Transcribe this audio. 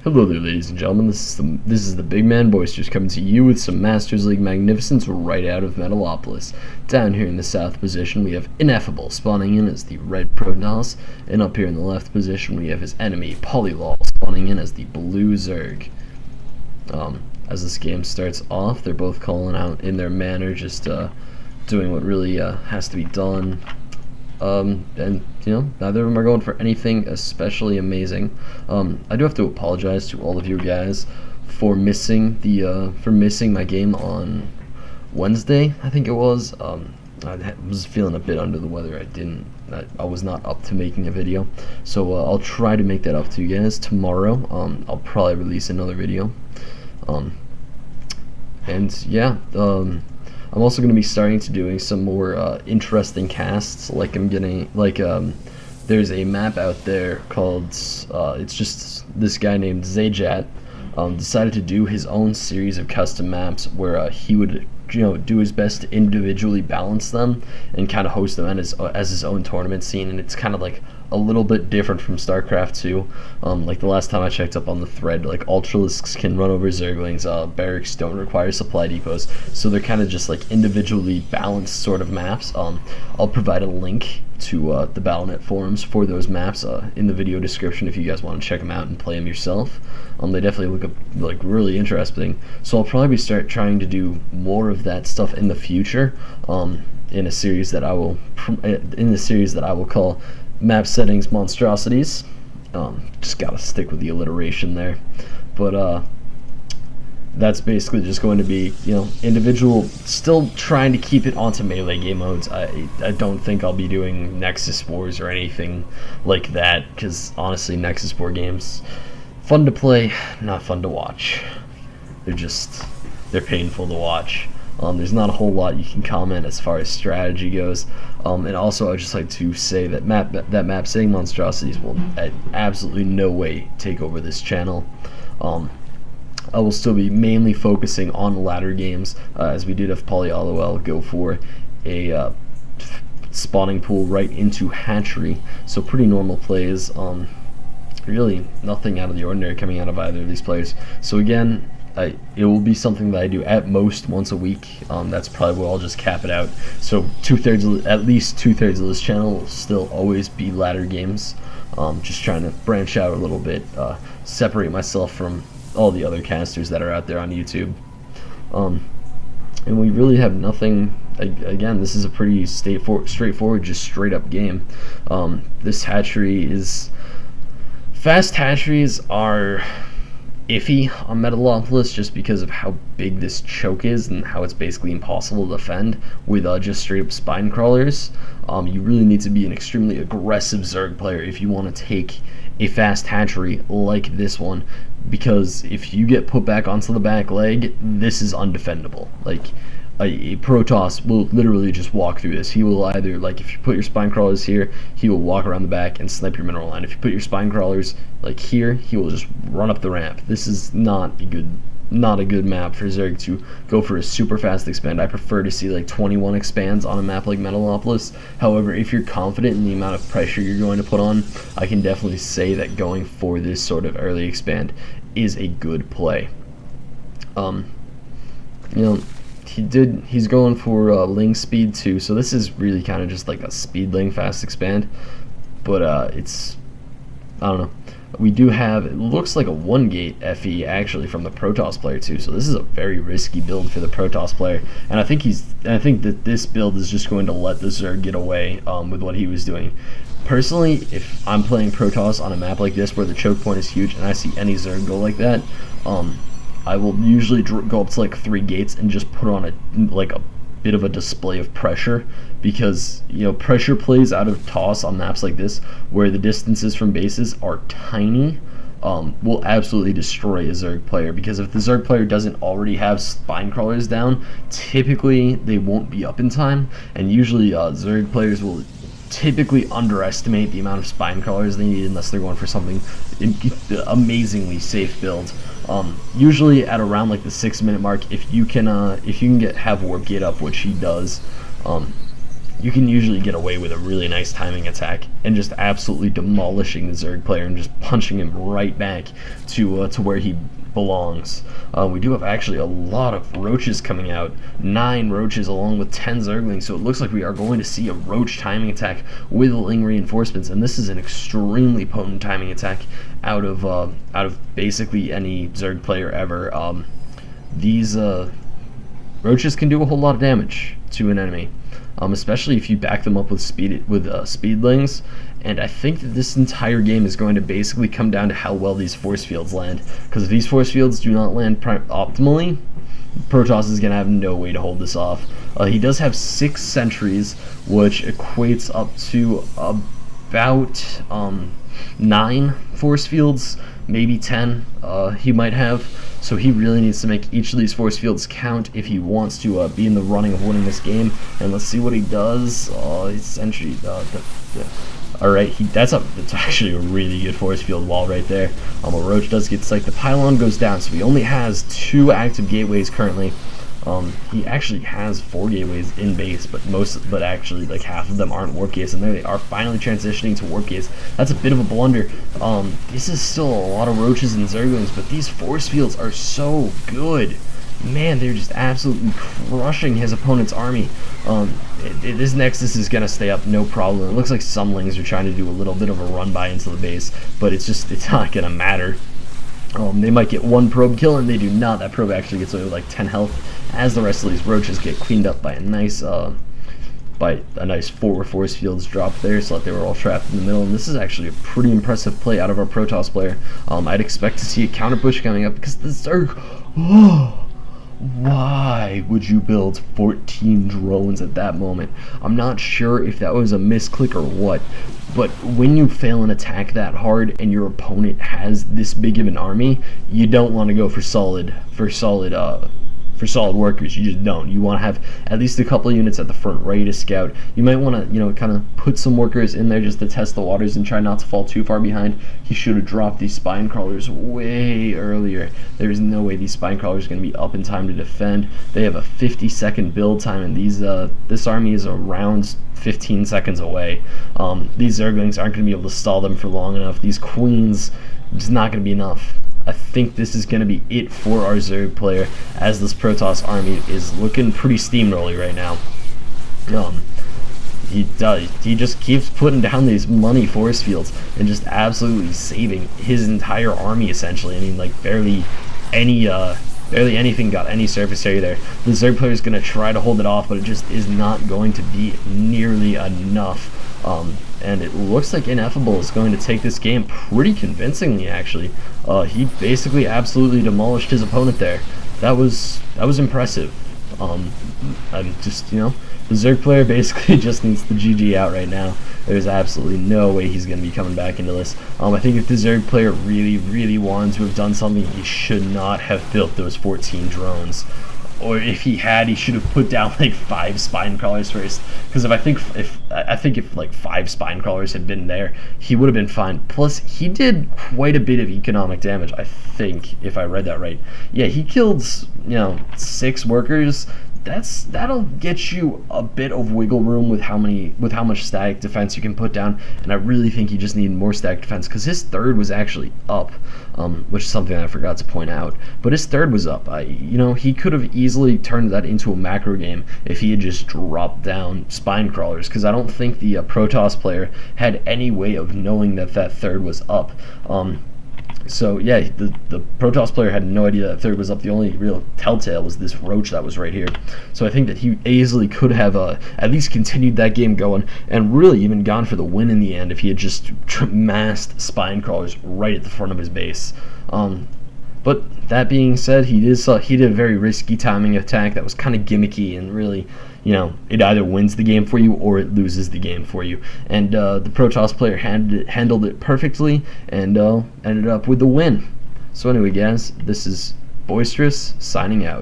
Hello there, ladies and gentlemen. This is the Big Man Boisters coming to you with some Masters League Magnificence right out of Metalopolis. Down here in the south position, we have Ineffable spawning in as the red Protoss, and up here in the left position, we have his enemy Polylol spawning in as the blue Zerg. As this game starts off, they're both calling out in their manner, just doing what really has to be done. And neither of them are going for anything especially amazing. I do have to apologize to all of you guys for missing my game on Wednesday, I think it was. I was feeling a bit under the weather. I was not up to making a video, so I'll try to make that up to you guys tomorrow. I'll probably release another video. I'm also going to be starting to doing some more interesting casts. There's a map out there called it's just this guy named Zajat decided to do his own series of custom maps where he would do his best to individually balance them and kind of host them as his own tournament scene, and it's kind of like a little bit different from StarCraft 2. Like the last time I checked up on the thread, like Ultralisks can run over Zerglings, barracks don't require supply depots, so they're kind of just like individually balanced sort of maps. I'll provide a link to the Battle.net forums for those maps in the video description if you guys want to check them out and play them yourself. They definitely look like really interesting, so I'll probably start trying to do more of that stuff in the future in a series that I will call Map Settings Monstrosities. Just gotta stick with the alliteration there, but that's basically just going to be individual, still trying to keep it onto melee game modes. I don't think I'll be doing Nexus Wars or anything like that, because honestly Nexus War games, fun to play, not fun to watch. They're painful to watch. There's not a whole lot you can comment as far as strategy goes. And also, I'd just like to say that map setting monstrosities will at absolutely no way take over this channel. I will still be mainly focusing on ladder games, as we did have Polylol go for a spawning pool right into hatchery. So pretty normal plays. Really nothing out of the ordinary coming out of either of these players. So again, it will be something that I do at most once a week. That's probably where I'll just cap it out. So at least two-thirds of this channel will still always be ladder games. Just trying to branch out a little bit, separate myself from all the other casters that are out there on YouTube. And we really have nothing. Again, this is a pretty straightforward, just straight up game. This hatchery is fast. Hatcheries are iffy on Metalopolis just because of how big this choke is and how it's basically impossible to defend with just straight up spine crawlers. You really need to be an extremely aggressive Zerg player if you want to take a fast hatchery like this one, because if you get put back onto the back leg, this is undefendable. Like a Protoss will literally just walk through this. He will either, like, if you put your spine crawlers here, he will walk around the back and snipe your mineral line. If you put your spine crawlers like here, he will just run up the ramp. This is not a good map for Zerg to go for a super fast expand. I prefer to see like 21 expands on a map like Metalopolis. However, if you're confident in the amount of pressure you're going to put on, I can definitely say that going for this sort of early expand is a good play. He's going for Ling speed too, so this is really kind of just like a speed Ling fast expand, but I don't know. We do have, it looks like a 1-gate FE actually from the Protoss player too, so this is a very risky build for the Protoss player, and I think that this build is just going to let the Zerg get away with what he was doing. Personally, if I'm playing Protoss on a map like this where the choke point is huge and I see any Zerg go like that, I will usually go up to like 3 gates and just put on a bit of a display of pressure, because pressure plays out of toss on maps like this where the distances from bases are tiny will absolutely destroy a Zerg player, because if the Zerg player doesn't already have spine crawlers down, typically they won't be up in time, and usually Zerg players will typically underestimate the amount of spine crawlers they need unless they're going for something amazingly safe build. Usually at around like the 6-minute mark, if you can have warp gate up, which he does, you can usually get away with a really nice timing attack and just absolutely demolishing the Zerg player and just punching him right back to where he belongs. We do have actually a lot of roaches coming out, 9 roaches along with 10 Zerglings, so it looks like we are going to see a roach timing attack with Ling reinforcements, and this is an extremely potent timing attack out of basically any Zerg player ever. These roaches can do a whole lot of damage to an enemy, especially if you back them up with speedlings. And I think that this entire game is going to basically come down to how well these force fields land. Because if these force fields do not land optimally, Protoss is going to have no way to hold this off. He does have 6 sentries, which equates up to about 9 force fields, maybe 10 he might have. So he really needs to make each of these force fields count if he wants to be in the running of winning this game. And let's see what he does. His sentry, alright, that's actually a really good force field wall right there. A roach does get psyched. The pylon goes down, so he only has 2 active gateways currently. He actually has 4 gateways in base, but actually like half of them aren't warp gates, and there they are finally transitioning to warp gates. That's a bit of a blunder. This is still a lot of roaches and Zerglings, but these force fields are so good. Man, they're just absolutely crushing his opponent's army. This Nexus is going to stay up, no problem. It looks like some Lings are trying to do a little bit of a run by into the base, but it's not going to matter. They might get 1 probe kill, and they do not. That probe actually gets away with like 10 health, as the rest of these roaches get cleaned up by a nice 4 force fields drop there, so that they were all trapped in the middle. And this is actually a pretty impressive play out of our Protoss player. I'd expect to see a counter push coming up, because the Zerg... Why would you build 14 drones at that moment? I'm not sure if that was a misclick or what, but when you fail an attack that hard and your opponent has this big of an army, you don't want to go for solid workers. You just don't. You want to have at least a couple of units at the front ready to scout. You might want to, kind of put some workers in there just to test the waters and try not to fall too far behind. He should have dropped these spine crawlers way earlier. There is no way these spine crawlers are going to be up in time to defend. They have a 50-second build time, and this army is around 15 seconds away. These Zerglings aren't going to be able to stall them for long enough. These queens, it's not going to be enough. I think this is going to be it for our Zerg player, as this Protoss army is looking pretty steamrolly right now. He just keeps putting down these money force fields and just absolutely saving his entire army, essentially. I mean, like, barely anything got any surface area there. The Zerg player is going to try to hold it off, but it just is not going to be nearly enough. And it looks like Ineffable is going to take this game pretty convincingly, actually. He basically absolutely demolished his opponent there. That was impressive. I'm just, the Zerg player basically just needs the GG out right now. There's absolutely no way he's going to be coming back into this. I think if the Zerg player really, really wanted to have done something, he should not have built those 14 drones. Or if he had, he should have put down like 5 spine crawlers first. Because I think if like 5 spine crawlers had been there, he would have been fine. Plus, he did quite a bit of economic damage, I think, if I read that right. Yeah, he killed 6 workers. That'll get you a bit of wiggle room with how much static defense you can put down, and I really think you just need more static defense, because his third was actually up, which is something I forgot to point out. But his third was up. He could have easily turned that into a macro game if he had just dropped down spine crawlers, because I don't think the Protoss player had any way of knowing that third was up. So yeah, the Protoss player had no idea that third was up. The only real telltale was this roach that was right here. So I think that he easily could have at least continued that game going, and really even gone for the win in the end if he had just massed spine crawlers right at the front of his base. But that being said, he did a very risky timing attack that was kind of gimmicky, and really, it either wins the game for you or it loses the game for you. And the Protoss player handled it perfectly and ended up with the win. So anyway, guys, this is Boisterous signing out.